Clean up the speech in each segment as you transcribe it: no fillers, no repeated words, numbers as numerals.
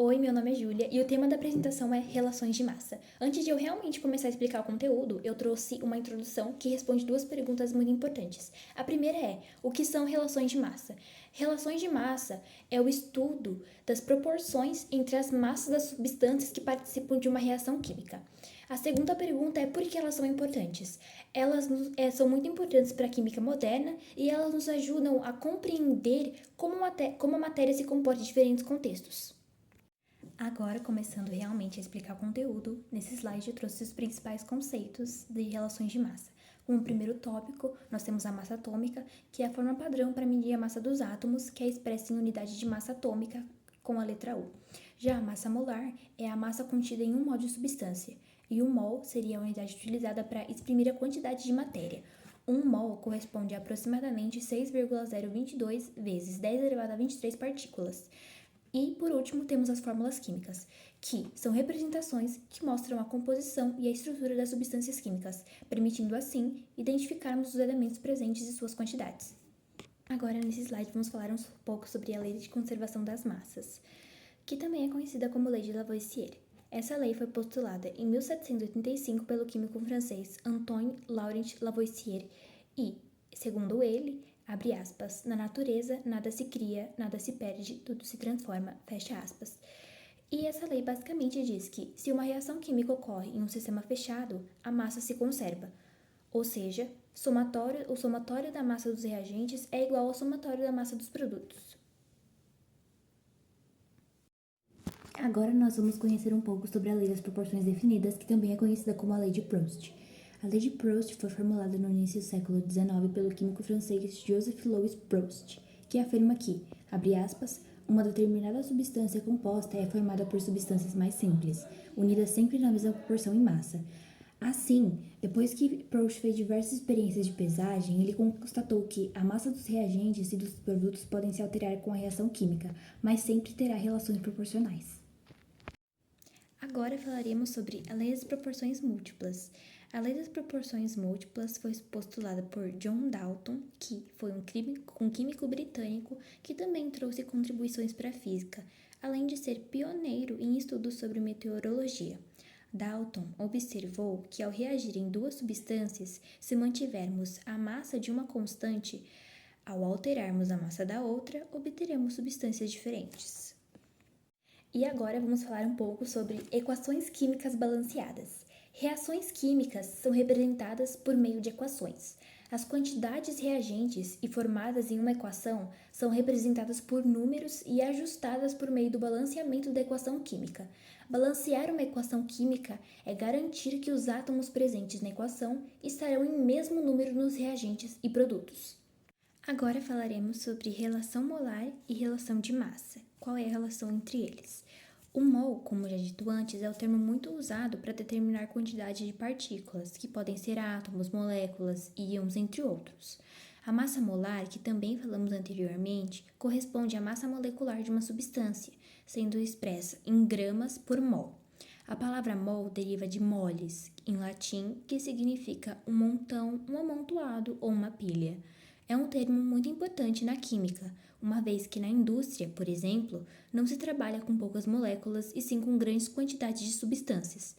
Oi, meu nome é Júlia e o tema da apresentação é Relações de Massa. Antes de eu realmente começar a explicar o conteúdo, eu trouxe uma introdução que responde duas perguntas muito importantes. A primeira é: o que são relações de massa? Relações de massa é o estudo das proporções entre as massas das substâncias que participam de uma reação química. A segunda pergunta é por que elas são importantes? São muito importantes para a química moderna e elas nos ajudam a compreender como a matéria se comporta em diferentes contextos. Agora, começando realmente a explicar o conteúdo, nesse slide eu trouxe os principais conceitos de relações de massa. Como primeiro tópico, nós temos a massa atômica, que é a forma padrão para medir a massa dos átomos, que é expressa em unidade de massa atômica, com a letra U. Já a massa molar é a massa contida em um mol de substância, e o mol seria a unidade utilizada para exprimir a quantidade de matéria. Um mol corresponde a aproximadamente 6,022 vezes 10 elevado a 23 partículas. E, por último, temos as fórmulas químicas, que são representações que mostram a composição e a estrutura das substâncias químicas, permitindo, assim, identificarmos os elementos presentes e suas quantidades. Agora, nesse slide, vamos falar um pouco sobre a Lei de Conservação das Massas, que também é conhecida como Lei de Lavoisier. Essa lei foi postulada em 1785 pelo químico francês Antoine Laurent Lavoisier e, segundo ele, abre aspas, na natureza nada se cria, nada se perde, tudo se transforma, fecha aspas. E essa lei basicamente diz que, se uma reação química ocorre em um sistema fechado, a massa se conserva. Ou seja, o somatório da massa dos reagentes é igual ao somatório da massa dos produtos. Agora nós vamos conhecer um pouco sobre a Lei das Proporções Definidas, que também é conhecida como a Lei de Proust. A Lei de Proust foi formulada no início do século XIX pelo químico francês Joseph Louis Proust, que afirma que, abre aspas, uma determinada substância composta é formada por substâncias mais simples, unidas sempre na mesma proporção em massa. Assim, depois que Proust fez diversas experiências de pesagem, ele constatou que a massa dos reagentes e dos produtos podem se alterar com a reação química, mas sempre terá relações proporcionais. Agora falaremos sobre a Lei das Proporções Múltiplas. A Lei das Proporções Múltiplas foi postulada por John Dalton, que foi um químico britânico que também trouxe contribuições para a física, além de ser pioneiro em estudos sobre meteorologia. Dalton observou que ao reagirem duas substâncias, se mantivermos a massa de uma constante, ao alterarmos a massa da outra, obteremos substâncias diferentes. E agora vamos falar um pouco sobre equações químicas balanceadas. Reações químicas são representadas por meio de equações. As quantidades reagentes e formadas em uma equação são representadas por números e ajustadas por meio do balanceamento da equação química. Balancear uma equação química é garantir que os átomos presentes na equação estarão em mesmo número nos reagentes e produtos. Agora falaremos sobre relação molar e relação de massa. Qual é a relação entre eles? O mol, como já dito antes, é o termo muito usado para determinar a quantidade de partículas, que podem ser átomos, moléculas, íons, entre outros. A massa molar, que também falamos anteriormente, corresponde à massa molecular de uma substância, sendo expressa em gramas por mol. A palavra mol deriva de moles, em latim, que significa um montão, um amontoado ou uma pilha. É um termo muito importante na química, uma vez que na indústria, por exemplo, não se trabalha com poucas moléculas e sim com grandes quantidades de substâncias.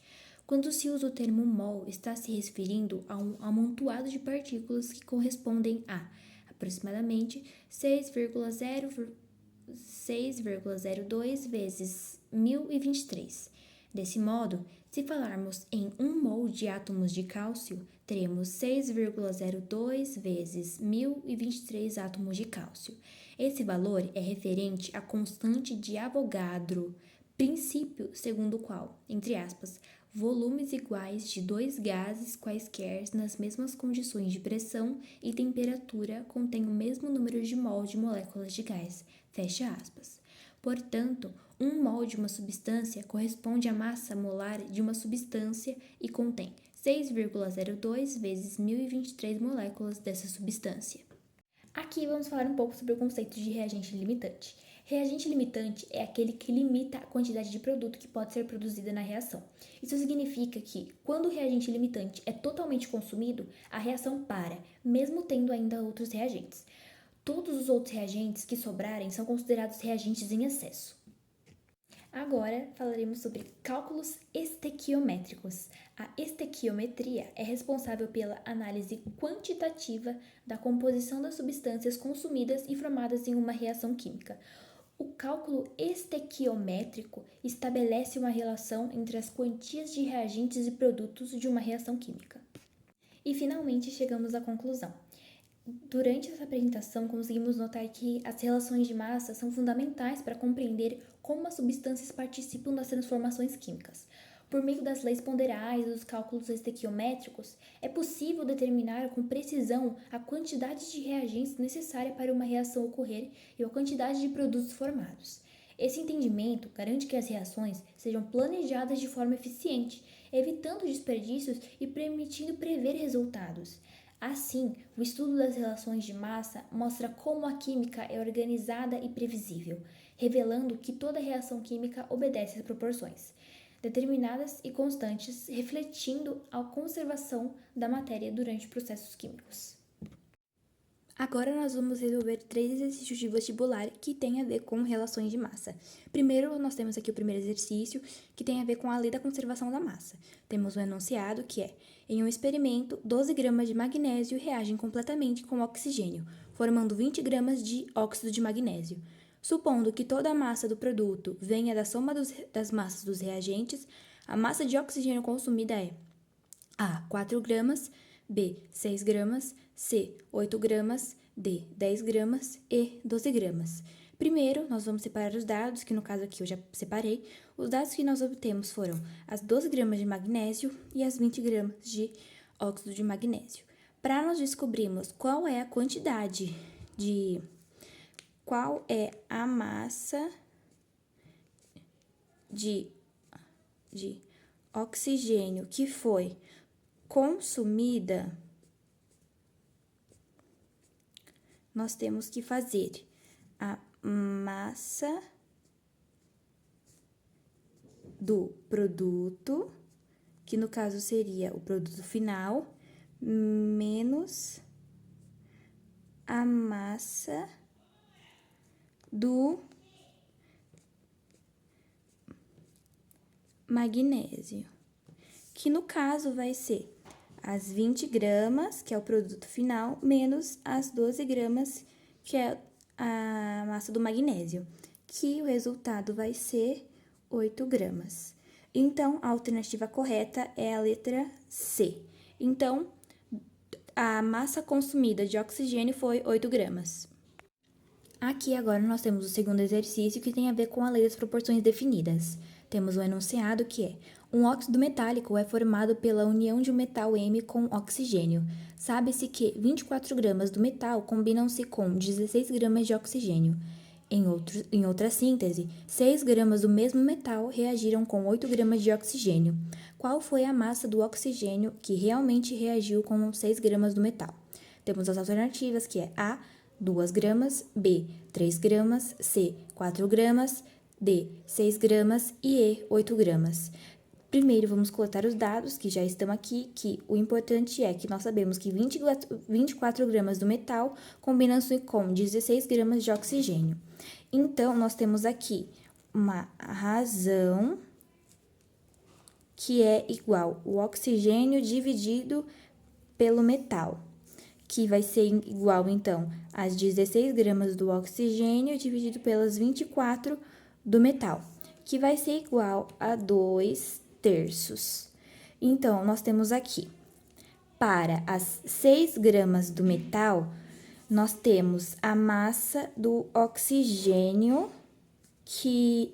Quando se usa o termo mol, está se referindo a um amontoado de partículas que correspondem a aproximadamente 6,02 vezes 1023. Desse modo, se falarmos em 1 mol de átomos de cálcio, teremos 6,02 vezes 1023 átomos de cálcio. Esse valor é referente à constante de Avogadro, princípio segundo o qual, entre aspas, volumes iguais de dois gases quaisquer nas mesmas condições de pressão e temperatura contêm o mesmo número de mol de moléculas de gás, fecha aspas. Portanto, 1 mol de uma substância corresponde à massa molar de uma substância e contém 6,02 vezes 1023 moléculas dessa substância. Aqui vamos falar um pouco sobre o conceito de reagente limitante. Reagente limitante é aquele que limita a quantidade de produto que pode ser produzida na reação. Isso significa que, quando o reagente limitante é totalmente consumido, a reação para, mesmo tendo ainda outros reagentes. Todos os outros reagentes que sobrarem são considerados reagentes em excesso. Agora falaremos sobre cálculos estequiométricos. A estequiometria é responsável pela análise quantitativa da composição das substâncias consumidas e formadas em uma reação química. O cálculo estequiométrico estabelece uma relação entre as quantias de reagentes e produtos de uma reação química. E finalmente chegamos à conclusão. Durante essa apresentação, conseguimos notar que as relações de massa são fundamentais para compreender como as substâncias participam das transformações químicas. Por meio das leis ponderais e dos cálculos estequiométricos, é possível determinar com precisão a quantidade de reagentes necessária para uma reação ocorrer e a quantidade de produtos formados. Esse entendimento garante que as reações sejam planejadas de forma eficiente, evitando desperdícios e permitindo prever resultados. Assim, o estudo das relações de massa mostra como a química é organizada e previsível, revelando que toda reação química obedece às proporções determinadas e constantes, refletindo a conservação da matéria durante processos químicos. Agora nós vamos resolver 3 exercícios de vestibular que têm a ver com relações de massa. Primeiro, nós temos aqui o primeiro exercício, que tem a ver com a lei da conservação da massa. Temos um enunciado que é: em um experimento, 12 gramas de magnésio reagem completamente com oxigênio, formando 20 gramas de óxido de magnésio. Supondo que toda a massa do produto venha da soma das massas dos reagentes, a massa de oxigênio consumida é A. 4 gramas, B. 6 gramas, C. 8 gramas, D. 10 gramas e 12 gramas. Primeiro, nós vamos separar os dados, que no caso aqui eu já separei. Os dados que nós obtemos foram as 12 gramas de magnésio e as 20 gramas de óxido de magnésio. Para nós descobrirmos qual é a quantidade de... qual é a massa de oxigênio que foi consumida, nós temos que fazer a massa do produto, que no caso seria o produto final, menos a massa do magnésio, que no caso vai ser as 20 gramas, que é o produto final, menos as 12 gramas, que é a massa do magnésio, que o resultado vai ser 8 gramas. Então, a alternativa correta é a letra C. Então, a massa consumida de oxigênio foi 8 gramas. Aqui agora nós temos o segundo exercício, que tem a ver com a lei das proporções definidas. Temos um enunciado que é: um óxido metálico é formado pela união de um metal M com oxigênio. Sabe-se que 24 gramas do metal combinam-se com 16 gramas de oxigênio. Em outra síntese, 6 gramas do mesmo metal reagiram com 8 gramas de oxigênio. Qual foi a massa do oxigênio que realmente reagiu com 6 gramas do metal? Temos as alternativas, que é A, 2 gramas, B, 3 gramas, C, 4 gramas, D, 6 gramas e E, 8 gramas. Primeiro, vamos coletar os dados que já estão aqui, que o importante é que nós sabemos que 24 gramas do metal combinam-se com 16 gramas de oxigênio. Então, nós temos aqui uma razão que é igual o oxigênio dividido pelo metal, que vai ser igual, então, às 16 gramas do oxigênio dividido pelas 24 do metal, que vai ser igual a 2/3. Então, nós temos aqui, para as 6 gramas do metal, nós temos a massa do oxigênio, que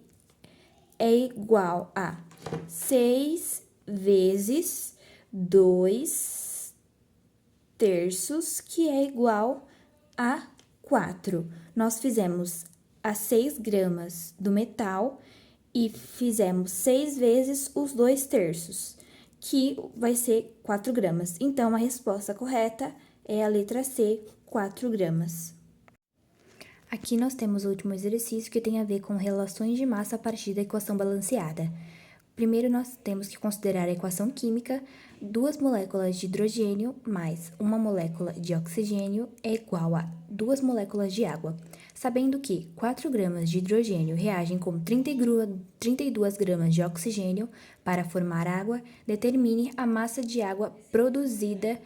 é igual a 6 vezes 2/3, que é igual a 4. Nós fizemos as 6 gramas do metal e fizemos 6 vezes os 2/3, que vai ser 4 gramas. Então, a resposta correta é a letra C, 4 gramas. Aqui nós temos o último exercício, que tem a ver com relações de massa a partir da equação balanceada. Primeiro, nós temos que considerar a equação química: 2 moléculas de hidrogênio mais 1 molécula de oxigênio é igual a 2 moléculas de água. Sabendo que 4 gramas de hidrogênio reagem com 32 gramas de oxigênio para formar água, determine a massa de água produzida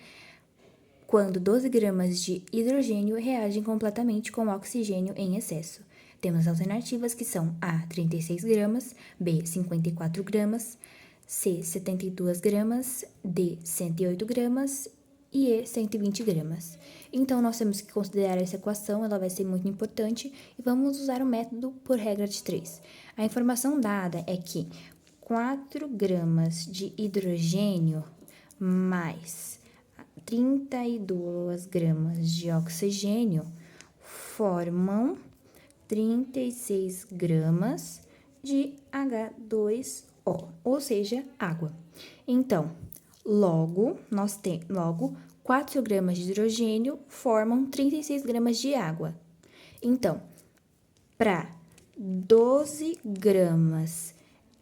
quando 12 gramas de hidrogênio reagem completamente com oxigênio em excesso. Temos alternativas que são A, 36 gramas, B, 54 gramas, C, 72 gramas, D, 108 gramas e E, 120 gramas. Então, nós temos que considerar essa equação, ela vai ser muito importante, e vamos usar o método por regra de 3. A informação dada é que 4 gramas de hidrogênio mais 32 gramas de oxigênio formam 36 gramas de H2O, ou seja, água. Então, logo, 4 gramas de hidrogênio formam 36 gramas de água. Então, para 12 gramas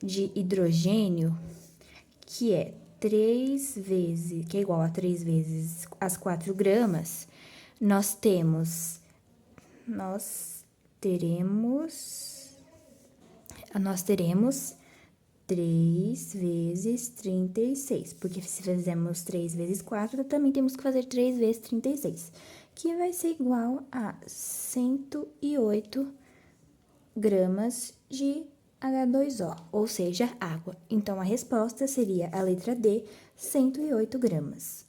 de hidrogênio, que é igual a 3 vezes as 4 gramas, nós teremos 3 vezes 36, porque se fizermos 3 vezes 4, também temos que fazer 3 vezes 36, que vai ser igual a 108 gramas de H2O, ou seja, água. Então, a resposta seria a letra D, 108 gramas.